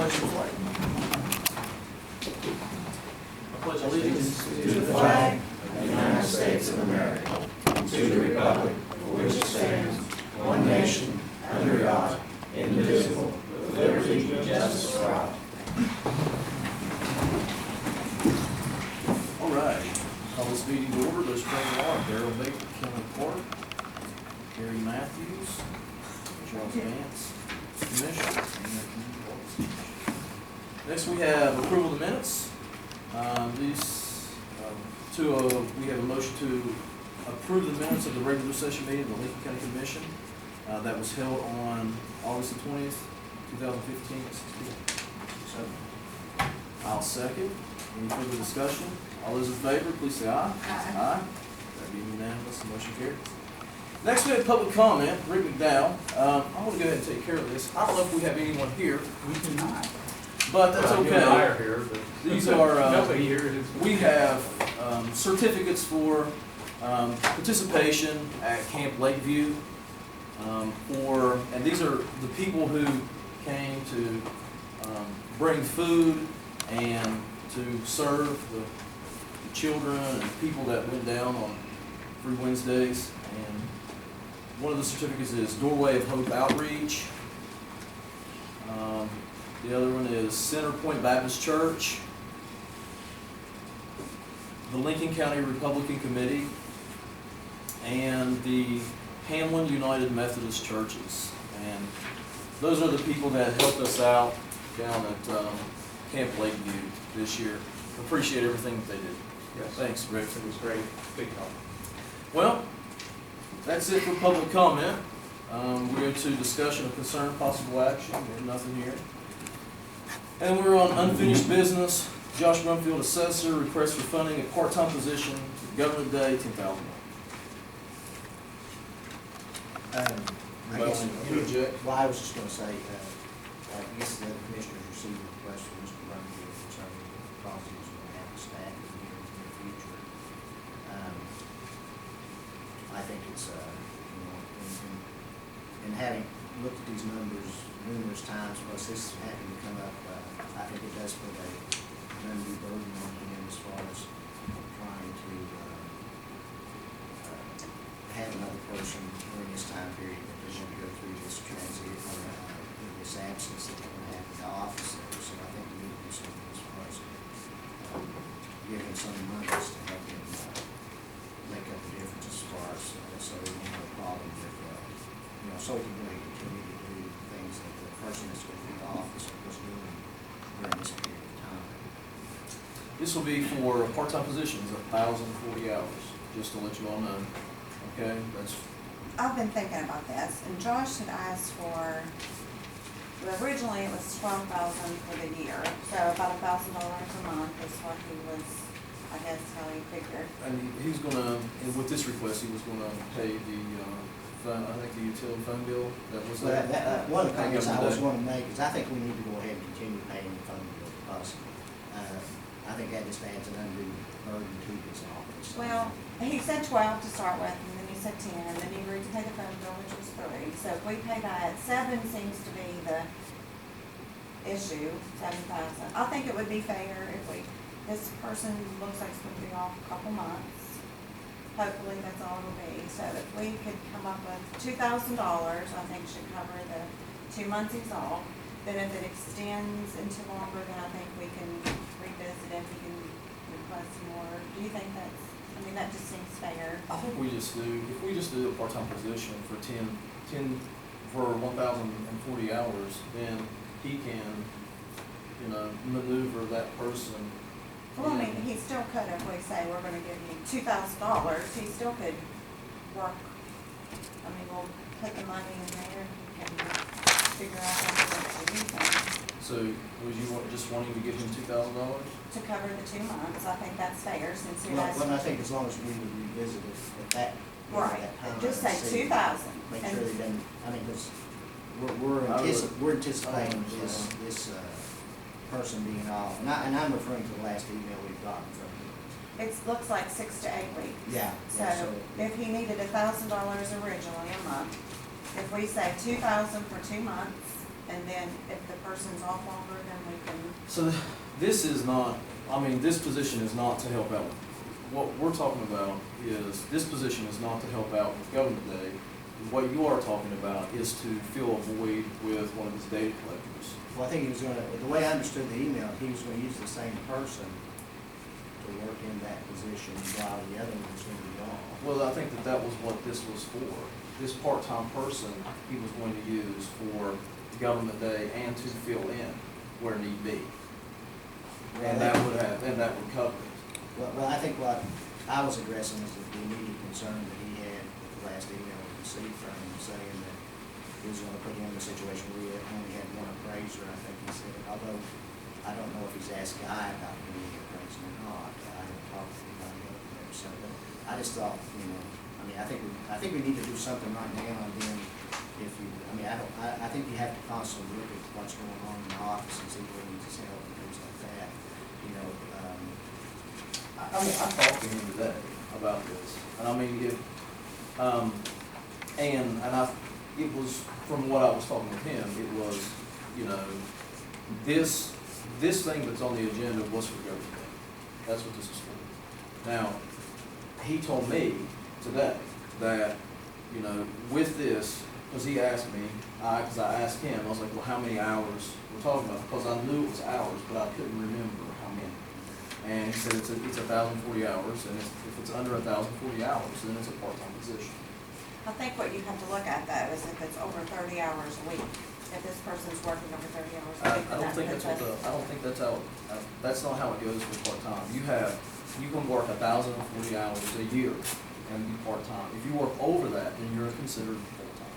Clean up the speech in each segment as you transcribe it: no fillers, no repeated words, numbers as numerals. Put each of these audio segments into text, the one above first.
pledge the flag. I pledge allegiance to the flag of the United States of America, and to the republic for which it stands, one nation, under God, indivisible, with liberty and justice for all. All right. Call this meeting to order. Those present are Darrell Baker, Kelly Clark, Gary Matthews, Charles Vance, Commissioner, and their community policy. Next, we have approval of the minutes. We have a motion to approve the minutes of the regular session meeting of the Lincoln County Commission that was held on August the 20th, 2015 at 6 p.m. I'll second. Any further discussion? All those in favor, please say aye. Aye. That being unanimous, the motion carries. Next, we have public comment. Rick McDowell. I want to go ahead and take care of this. I don't know if we have anyone here. We do not. But that's okay. You and I are here, but These are, nobody here is. we have certificates for participation at Camp Lakeview. And these are the people who came to bring food and to serve the children and people that went down on through Wednesdays. And one of the certificates is Doorway of Hope Outreach. The other one is Center Point Baptist Church, the Lincoln County Republican Committee, and the Hamlin United Methodist Churches. And those are the people that helped us out down at Camp Lakeview this year. Appreciate everything that they did. Yes. Thanks, Rick. It was great, big help. Well, that's it for public comment. We go to discussion of concern, possible action. We have nothing here. And we're on unfinished business. Josh Brumfield, assessor, request for funding a part-time position, government day, $10,000. I guess, well, I was just gonna say, I guess the other commissioners received a request from Mr. Brumfield concerning the cost he was gonna have to staff in the near future. I think it's, in having looked at these numbers numerous times, plus this happened to come up, I think it does put a undue burden on him as far as trying to have another person during this time period that doesn't go through this transit or this absence that will happen in the office there. So I think we need to do something as far as give him some monies to help him make up the difference as far as so we won't have a problem with so he can really continue to do things that the person that's going through the office was doing during this period of time. This will be for part-time positions, 1,040 hours, just to let you all know. Okay, that's I've been thinking about this, and Josh had asked for, well, originally it was $12,000 for the year, so about $1,000 a month is what he was, I guess, how he figured. and he's gonna, and with this request, he was gonna pay the phone, I think the utility phone bill. That was Well, one of the comments I was today. going to make is I think we need to go ahead and continue paying the phone bill because I think that just adds an undue burden to his office. Well, he said 12 to start with, and then he said 10, and then he agreed to pay the phone bill, which was 3. So if we pay that, 7 seems to be the issue, 7,000. I think it would be fair if this person looks like it's going to be off a couple months. Hopefully that's all it'll be. So if we could come up with $2,000, I think should cover the 2 months he's off. Then if it extends into longer, then I think we can revisit if we can request more. Do you think that's, that just seems fair? I think we just do, if we just do a part-time position for 10 for 1,040 hours, then he can, maneuver that person. Well, he still could, if we say we're gonna give you $2,000, he still could work. We'll put the money in there and he can figure out how to use it. So, was you just wanting to give him $2,000? To cover the 2 months, I think that's fair, since he Well, has. I think as long as we would revisit it at that, Right, that time. just say and see- 2,000. Make and- sure they didn't, because we're anticipating this person being off. And I'm referring to the last email we've gotten from him. It looks like 6 to 8 weeks. Yeah. So if he needed $1,000 originally a month, if we say 2,000 for 2 months, and then if the person's off longer, then we can, So this is not, I mean, this position is not to help out. What we're talking about is, this position is not to help out with Government Day. What you are talking about is to fill a void with one of his data collectors. Well, I think he was gonna, the way I understood the email, he was gonna use the same person to work in that position while the other one was gonna be gone. Well, I think that that was what this was for. This part-time person, he was going to use for Government Day and to fill in where need be. And that would cover it. Well, I think what I was addressing is the immediate concern that he had with the last email we received from him saying that he was gonna put him in a situation where he only had one appraiser, I think he said, although I don't know if he's asked Guy about being the appraiser or not. I haven't talked to anybody else there, so, but I just thought, you know, I mean, I think we need to do something right now, and then if you, I mean, I think you have to constantly look at what's going on in the office and see where he needs his help and things like that, you know, I mean, I talked to him today about this, and I mean, it, it was, from what I was talking with him, it was, you know, this thing that's on the agenda was for Government Day. That's what this is for. Now, he told me today that, you know, with this, because he asked me, because I asked him, I was like, well, how many hours we're talking about? Because I knew it was hours, but I couldn't remember how many. And he said it's 1,040 hours, and if it's under 1,040 hours, then it's a part-time position. I think what you have to look at though is if it's over 30 hours a week, if this person's working over 30 hours a week. I don't think that's what I don't think that's how, that's not how it goes for part-time. You can work 1,040 hours a year and be part-time. If you work over that, then you're considered full-time.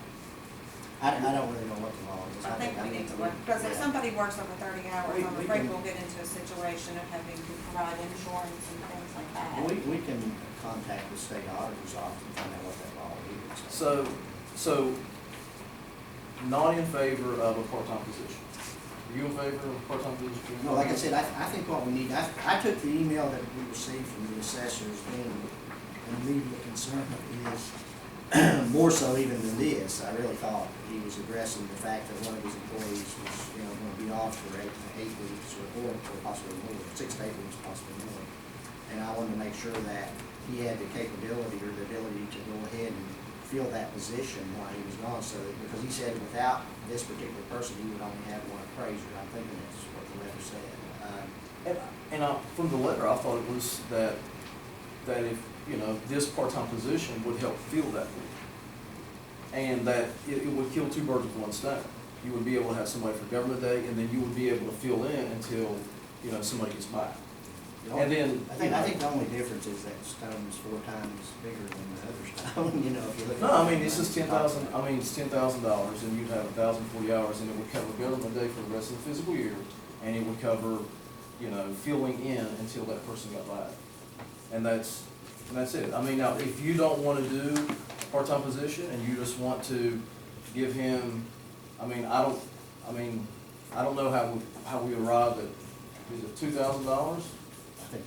I don't really know what the law is. I think we need to look, because if Yeah. somebody works over 30 hours, We I'm afraid can- we'll get into a situation of having to provide insurance and things like that. We can contact the state auditor's office and find out what that law is. So not in favor of a part-time position. Are you in favor of a part-time position? No, like I said, I think what we need, I took the email that we received from the assessors being an immediate concern is more so even than this. I really thought he was addressing the fact that one of his employees was, you know, going to be off for eight weeks or possibly more, 6 to 8 weeks, possibly more. And I wanted to make sure that he had the capability or the ability to go ahead and fill that position while he was gone. So, because he said without this particular person, he would only have one appraiser. I'm thinking that's what the letter said. From the letter, I thought it was that if, you know, this part-time position would help fill that need. And that it would kill 2 birds with 1 stone. You would be able to have somebody for Government Day, and then you would be able to fill in until, you know, somebody gets back. And then, I think the only difference is that stone's 4 times bigger than the other stone, you know, if you look at. No, I mean, it's just it's $10,000, and you'd have 1,040 hours, and it would cover Government Day for the rest of the fiscal year, and it would cover, you know, filling in until that person got back. And that's it. I mean, now, if you don't want to do a part-time position, and you just want to give him, I don't know how we arrived at, is it $2,000?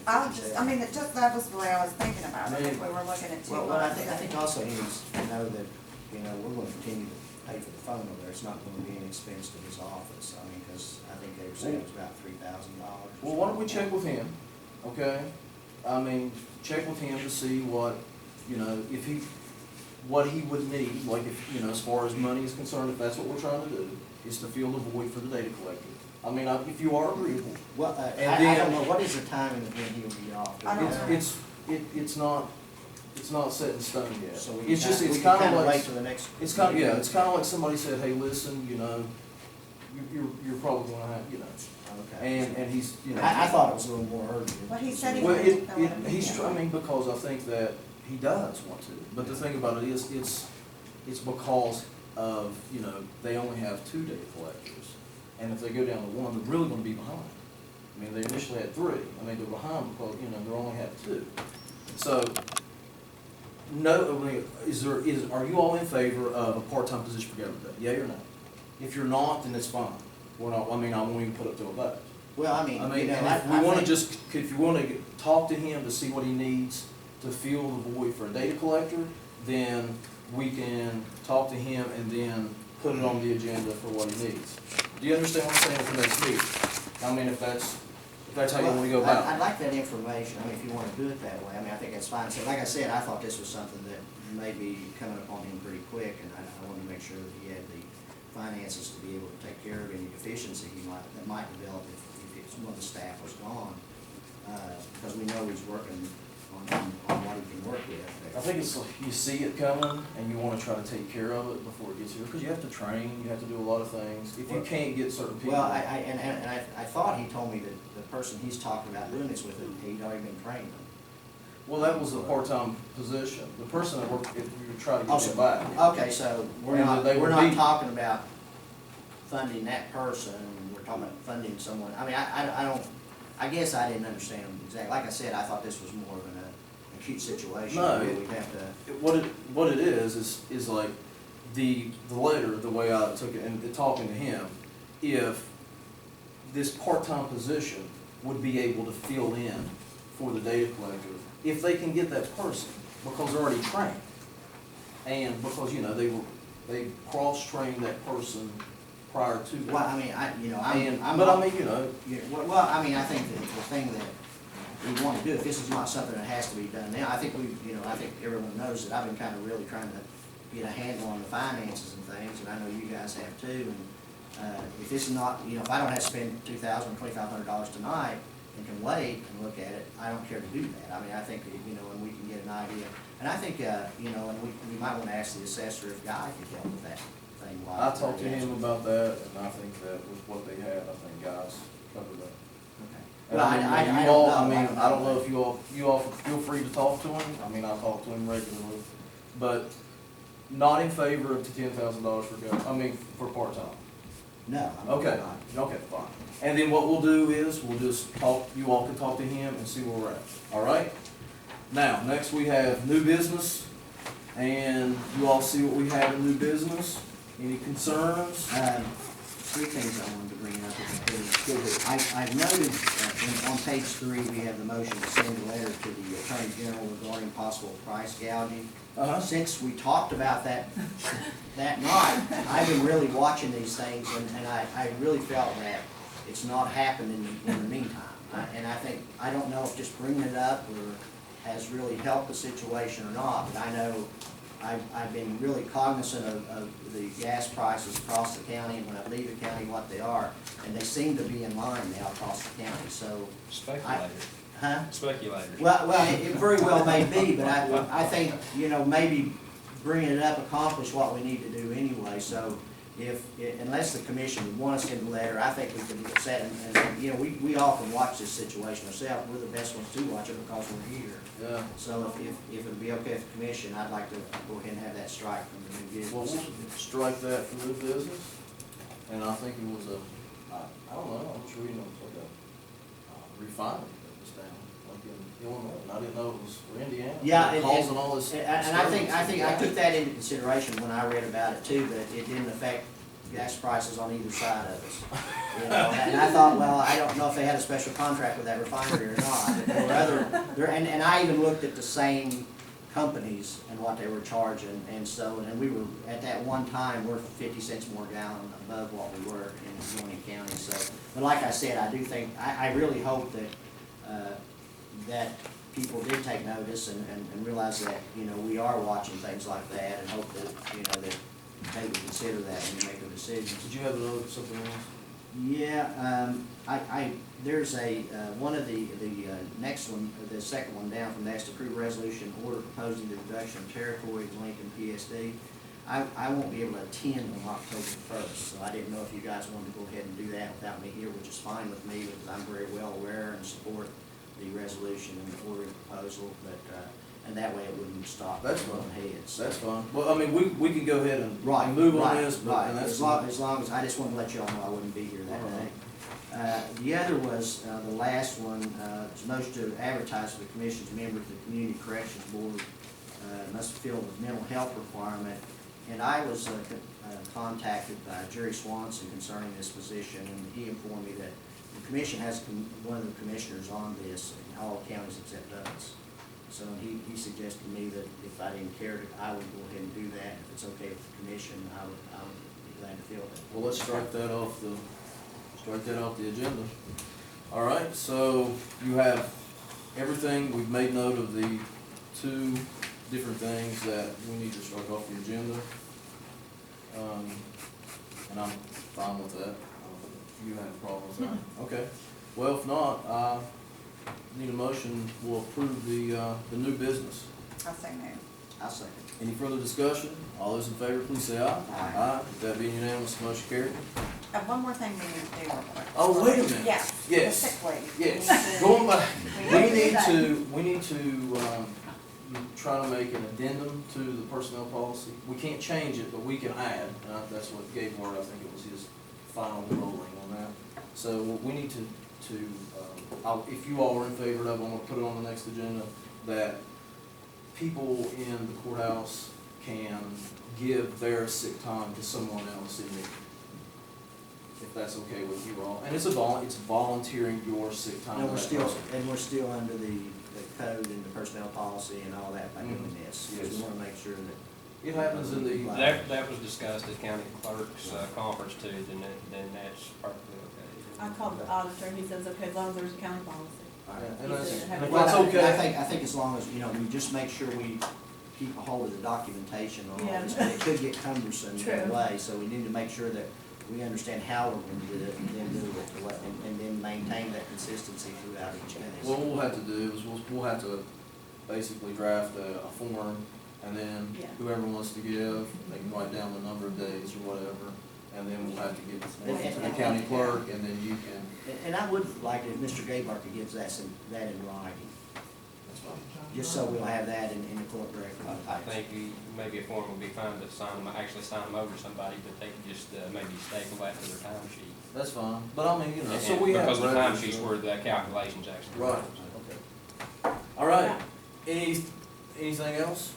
That was the way I was thinking about it, if we were looking at 2 Well, months. I think also he needs to know that, you know, we're gonna continue to pay for the phone over there. It's not gonna be an expense to his office. I mean, because I think they were saying it was about $3,000. Well, why don't we check with him, okay? I mean, check with him to see what, you know, what he would need, like if, you know, as far as money is concerned, if that's what we're trying to do, is to fill the void for the data collector. I mean, if you are agreeable. Well, And I then- don't know, what is the timing of when he'll be off? I don't know. It's not set in stone yet. So we It's just, can it's kinda kind of wait like, till the next. it's kind of, yeah, it's kind of like somebody said, hey, listen, you know, you're probably gonna have, you know, Okay. and he's, you know. I thought it was a little more urgent. Well, he said he Well, wanted to fill it in. he's, I mean, because I think that he does want to, but the thing about it is, it's because of, you know, they only have 2 data collectors, and if they go down to 1, they're really gonna be behind. I mean, they initially had 3, I mean, they're behind because, you know, they only have 2. So, no, I mean, are you all in favor of a part-time position for Government Day, yea or no? If you're not, then it's fine. We're not, I mean, I won't even put it to a vote. Well, I mean, I you mean, know, and if we wanna if you wanna talk to him to see what he needs to fill the void for a data collector, then we can talk to him and then put it on the agenda for what he needs. Do you understand what I'm saying with the next meeting? I mean, if that's how you wanna go Well, about I'd it. like that information, I mean, if you wanna do it that way, I mean, I think that's fine. So like I said, I thought this was something that may be coming upon him pretty quick, and I wanted to make sure that he had the finances to be able to take care of any deficiency that might develop if one of the staff was gone. Because we know he's working on what he can work with. I think it's like you see it coming and you wanna try to take care of it before it gets here, because you have to train, you have to do a lot of things. If you can't get certain people. Well, I thought he told me that the person he's talking about doing this with, he'd already been trained. Well, that was a part-time position. The person that worked, if we were trying to Oh, get so- it back. Okay, so we're And not, they we're would not be- talking about funding that person, we're talking about funding someone, I mean, I don't, I guess I didn't understand exactly, like I said, I thought this was more of an acute situation. No, where it- we'd have to, What it is like the letter, the way I took it, and talking to him, if this part-time position would be able to fill in for the data collector, if they can get that person, because they're already trained. And because, you know, they cross-trained that person prior to that. well, I mean, And, I'm. but I mean, you know, Yeah, well, I mean, I think that the thing that we want to do, if this is not something that has to be done now, I think I think everyone knows that I've been kind of really trying to get a handle on the finances and things, and I know you guys have too, and, if this is not, if I don't have to spend $2,000, $2,500 tonight and can wait and look at it, I don't care to do that. I mean, I think, that, and we can get an idea, and I think, and we might want to ask the assessor if Guy can help with that thing. I talked to him about that, and I think that with what they had, I think guys covered that. Okay. And Well, I mean, I you don't all, know. I mean, I don't know if you all feel free to talk to him, I mean, I talk to him regularly, but not in favor of the $10,000 for part-time. No, I'm Okay, not. okay, fine. And then what we'll do is, we'll just talk, you all can talk to him and see where we're at, all right? Now, next we have new business, and you all see what we have in new business. Any concerns? Three things I wanted to bring up. If I could. I've noted, on page 3, we have the motion to send a letter to the Attorney General regarding possible price gouging. Uh-huh. Since we talked about that night, I've been really watching these things, and I really felt that it's not happened in the meantime. And I think, I don't know if just bringing it up has really helped the situation or not, but I know I've been really cognizant of the gas prices across the county, and when I leave the county, what they are, and they seem to be in line now across the county, so. Speculators. Huh? Speculators. Well, it very well may be, but I think, maybe bringing it up accomplished what we need to do anyway, so unless the commission would want us to send a letter, I think we could set, and we often watch this situation ourselves, we're the best ones to watch it because we're here. Yeah. So if it'd be okay with the commission, I'd like to go ahead and have that strike from the new Well, business. we'll strike that from new business, and I think it was I don't know, I was reading like a refinery that was down, like in Illinois, and I didn't know it was for Indiana. Yeah, They're causing all this. And I think I took that into consideration when I read about it too, that it didn't affect gas prices on either side of us. And I thought, well, I don't know if they had a special contract with that refinery or not, but there were and I even looked at the same companies and what they were charging, and we were, at that one time, we're 50 cents more a gallon above what we were in Warren County, so, but like I said, I do think, I really hope that, that people did take notice and realize that, we are watching things like that, and hope that, that they would consider that when they make their decisions. Did you have something else? Yeah, there's one of the next one, the second one down from next, approved resolution order proposing the reduction of territory of Lincoln PSD. I won't be able to attend on October 1st, so I didn't know if you guys wanted to go ahead and do that without me here, which is fine with me, because I'm very well aware and support the resolution and the ordering proposal, but, and that way it wouldn't stop. That's fine. Heads. That's fine. Well, I mean, we can go ahead and Right, move on right, this, but, right. and that's. As long as, I just wanted to let you all know I wouldn't be here that All right. day. The other was, the last one, was motion to advertise for the commission's member of the Community Corrections Board, must fulfill the mental health requirement. And I was contacted by Jerry Swanson concerning this position, and he informed me that the commission has one of the commissioners on this in all counties except us. So he suggested to me that if I didn't care, I would go ahead and do that. If it's okay with the commission, glad to field it. Well, let's strike that off the agenda. All right, so you have everything, we've made note of the two different things that we need to strike off the agenda. And I'm fine with that. You have a problem with that? Okay. Well, if not, I need a motion, we'll approve the new business. I'll say no. I'll second. Any further discussion? All those in favor, please say aye. Aye. With that being unanimous, motion carried. One more thing we need to do real quick. Oh, wait a minute. Yeah. Yes. The sick leave. Yes, going back, We we need to, try to make an addendum to the personnel policy. We can't change it, but we can add, that's what Gabe Ward, I think it was his final ruling on that. So we need to, if you all are in favor of it, I'm gonna put it on the next agenda, that people in the courthouse can give their sick time to someone else in the, if that's okay with you all. And it's volunteering your sick time. And to we're that still, person. and we're still under the code and the personnel policy and all that by doing this. Because we Yes. wanna make sure that. It happens in the, That was discussed at county clerk's conference too, then that's perfectly okay. I called the auditor, he says, okay, as long as there's a county policy. and that's, He said, and if Well, that's I okay. I think as long as, we just make sure we keep a hold of the documentation on all Yeah. this, but it could get cumbersome in a True. way, so we need to make sure that we understand how we're going to do it, and then do it, and then maintain that consistency throughout each case. What we'll have to do is we'll have to basically draft a form, and then Yeah. whoever wants to give, they can write down the number of days or whatever, and then we'll have to give it to the county clerk, and then you can. And I would like it if Mr. Gaybarker gives that in writing, That's fine. just so we'll have that in the court record. I think maybe a form would be fine to sign them, actually sign them over to somebody, but they could just maybe staple that to their time sheet. That's fine, but I mean, so we have. Because the time records, sheets so- were the calculations actually. Right, okay. All right, anything else?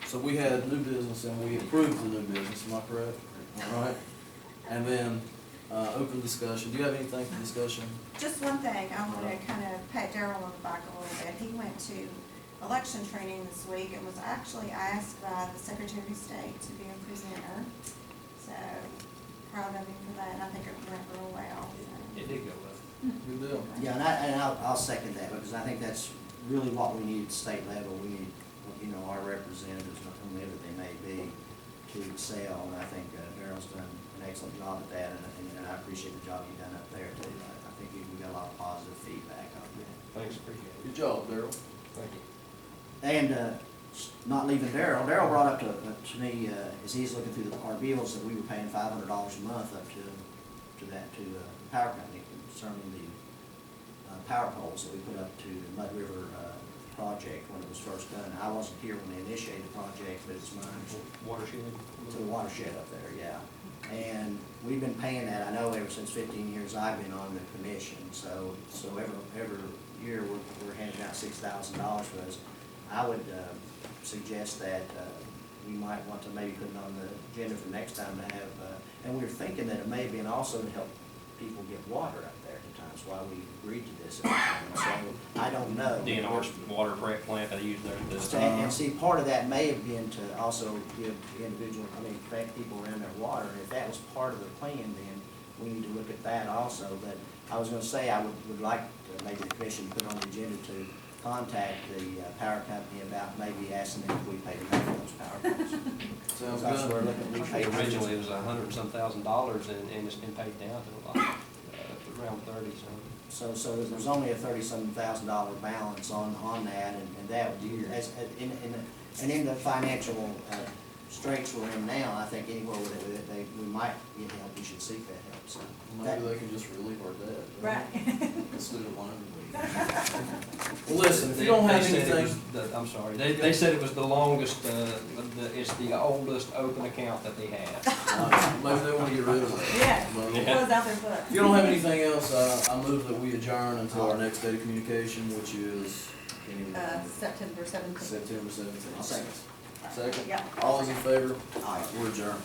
So we had new business and we approved the new business, am I correct? All right, and then, open discussion, do you have anything for discussion? Just one thing, I want to kind of pat Daryl on the back a little bit. He went to election training this week and was actually asked by the Secretary of State to be a presenter. So proud of him for that, and I think it went real well. It did go well. Good deal. Yeah, and I'll second that, because I think that's really what we need at the state level. We need, our representatives, whomever they may be, to excel, and I think Daryl's done an excellent job at that, and I appreciate the job you've done up there too. I think we got a lot of positive feedback on that. Thanks, appreciate it. Good job, Darryl. Thank you. And not leaving Daryl brought up to me, as he's looking through our bills, that we were paying $500 a month up to the power company concerning the power poles that we put up to the Mud River project when it was first done. I wasn't here when they initiated the project, but it's mine. Watershed? To the watershed up there, yeah. And we've been paying that, I know, ever since 15 years I've been on the commission. So every year we're handing out $6,000 for those. I would suggest that we might want to maybe put it on the agenda for next time to have, and we were thinking that it may be, and also to help people get water up there at times, why we agreed to this. So I don't know. DNR's water prep plant they use there. And see, part of that may have been to also give protect people around their water. And if that was part of the plan, then we need to look at that also. But I was gonna say, I would like to, maybe the commission put on the agenda to contact the power company about maybe asking them if we pay to pay for those power poles. Sounds That's where good. we're looking, we pay Originally, it was $100-some-thousand, and it's been paid down to like, around 30, so. So there's only a $30-some-thousand balance on that, and that would do, and in the financial straits we're in now, I think anywhere we might get help, we should seek that help, so. Maybe they can just relieve our debt. Right. Let's do the loan. Well, listen, if you don't have They said it anything, was I'm sorry, they said it was the longest, it's the oldest open account that they have. maybe they wanna get rid of it. Yeah. Well, Yeah. Close out their book. if you don't have anything else, I move that we adjourn until our next date of communication, which is, can't even remember. September 17th. September 17th. I'll second. Second? Yeah. All those in favor? Aye. We're adjourned.